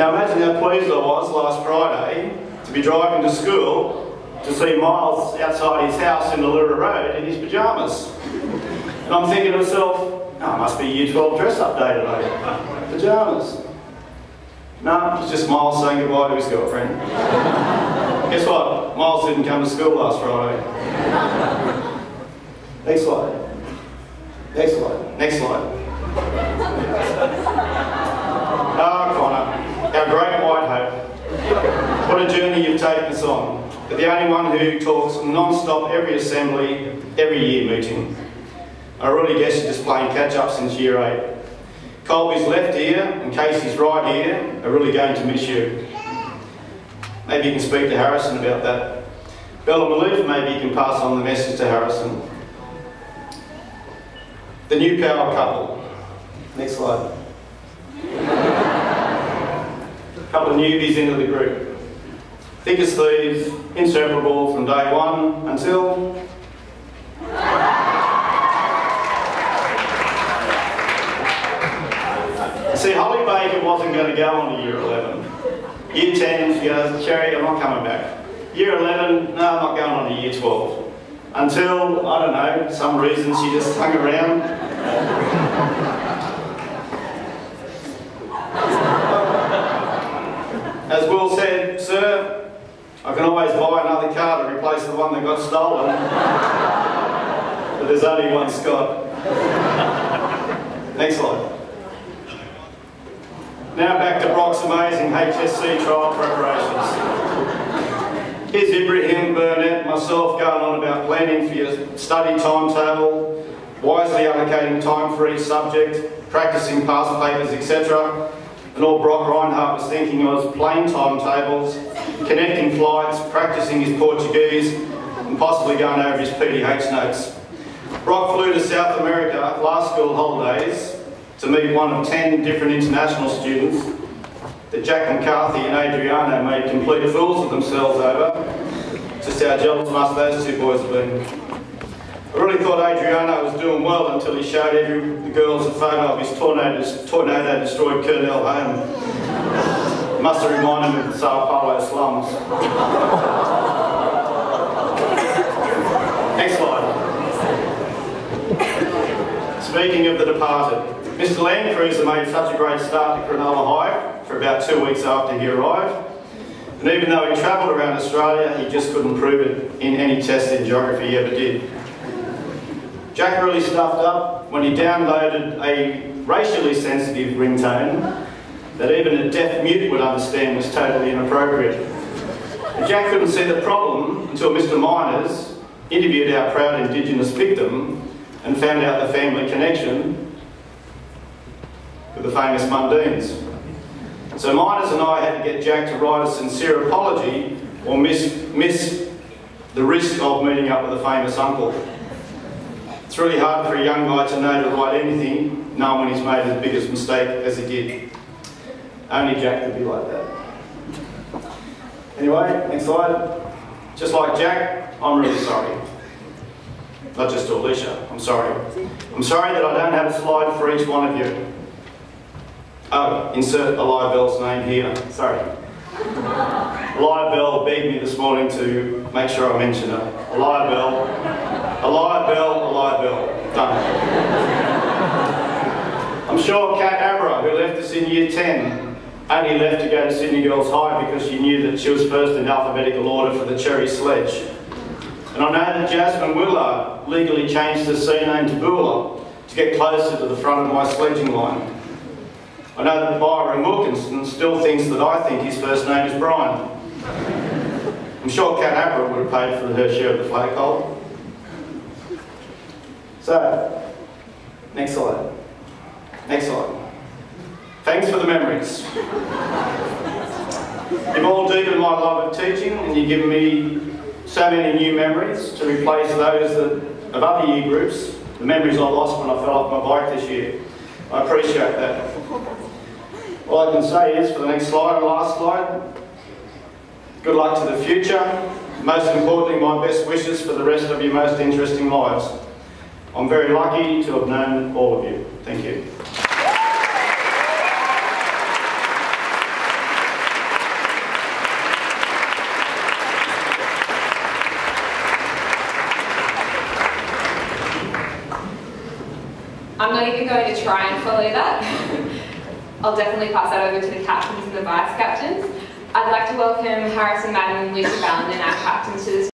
Now imagine how pleased I was last Friday to be driving to school to see Miles outside his house in the Lura Road in his pyjamas. And I'm thinking to myself, oh, it must be Year 12 dress-up day today. Pyjamas. No, it's just Miles saying goodbye to his girlfriend. Guess what? Miles didn't come to school last Friday. Next slide. Next slide. Next slide. Ah, Connor, our great white hope. What a journey you've taken us on. But the only one who talks non-stop every assembly, every year meeting. I really guess you're just playing catch-up since Year 8. Colby's left ear and Casey's right ear are really going to miss you. Maybe you can speak to Harrison about that. Bella Maloof, maybe you can pass on the message to Harrison. The new power couple. Next slide. A couple of newbies into the group. Thick as thieves, inseparable from day one until... See, Holly Baker wasn't going to go on to Year 11. Year 10, she goes, Cherry, I'm not coming back. Year 11, no, I'm not going on to Year 12. Until, I don't know, some reason she just hung around. As Will said, sir, I can always buy another car to replace the one that got stolen. But there's only one Scott. Next slide. Now back to Brock's amazing HSC trial preparations. Here's Ibrahim, Burnett, myself going on about planning for your study timetable, wisely allocating time for each subject, practicing past papers, etc. And all Brock Reinhardt was thinking was plain timetables, connecting flights, practicing his Portuguese, and possibly going over his PDH notes. Brock flew to South America last school holidays to meet one of 10 different international students that Jack McCarthy and Adriano made complete fools of themselves over. Just how jealous must those two boys have been. I really thought Adriano was doing well until he showed the girls a photo of his tornado-destroyed Cronulla home. Must have reminded him of the Sao Paulo slums. Next slide. Speaking of the departed, Mr. Land Cruiser made such a great start to Cronulla High for about 2 weeks after he arrived. And even though he travelled around Australia, he just couldn't prove it in any test in geography he ever did. Jack really stuffed up when he downloaded a racially sensitive ringtone that even a deaf mute would understand was totally inappropriate. And Jack couldn't see the problem until Mr. Miners interviewed our proud Indigenous victim and found out the family connection with the famous Mundines. So Miners and I had to get Jack to write a sincere apology or miss the risk of meeting up with a famous uncle. It's really hard for a young guy to know to write anything, knowing when he's made as big a mistake as he did. Only Jack could be like that. Anyway, next slide. Just like Jack, I'm really sorry. Not just to Alicia, I'm sorry. I'm sorry that I don't have a slide for each one of you. Oh, insert Elia Bell's name here. Sorry. Elia Bell begged me this morning to make sure I mention her. Elia Bell. Elia Bell, Elia Bell. Done. I'm sure Kat Abra, who left us in Year 10, only left to go to Sydney Girls High because she knew that she was first in alphabetical order for the Cherry Sledge. And I know that Jasmine Willard legally changed her sea name to Bula to get closer to the front of my sledging line. I know that Byron Wilkinson still thinks that I think his first name is Brian. I'm sure Kat Abra would have paid for her share of the flake hole. So, next slide. Next slide. Thanks for the memories. You've all deepened my love of teaching and you've given me so many new memories to replace those of other year groups, the memories I lost when I fell off my bike this year. I appreciate that. All I can say is, for the next slide and last slide, good luck to the future. Most importantly, my best wishes for the rest of your most interesting lives. I'm very lucky to have known all of you. Thank you. I'm not even going to try and follow that. I'll definitely pass that over to the captains and the vice captains. I'd like to welcome Harrison Madden and Lucy Ballenden, our captains, to this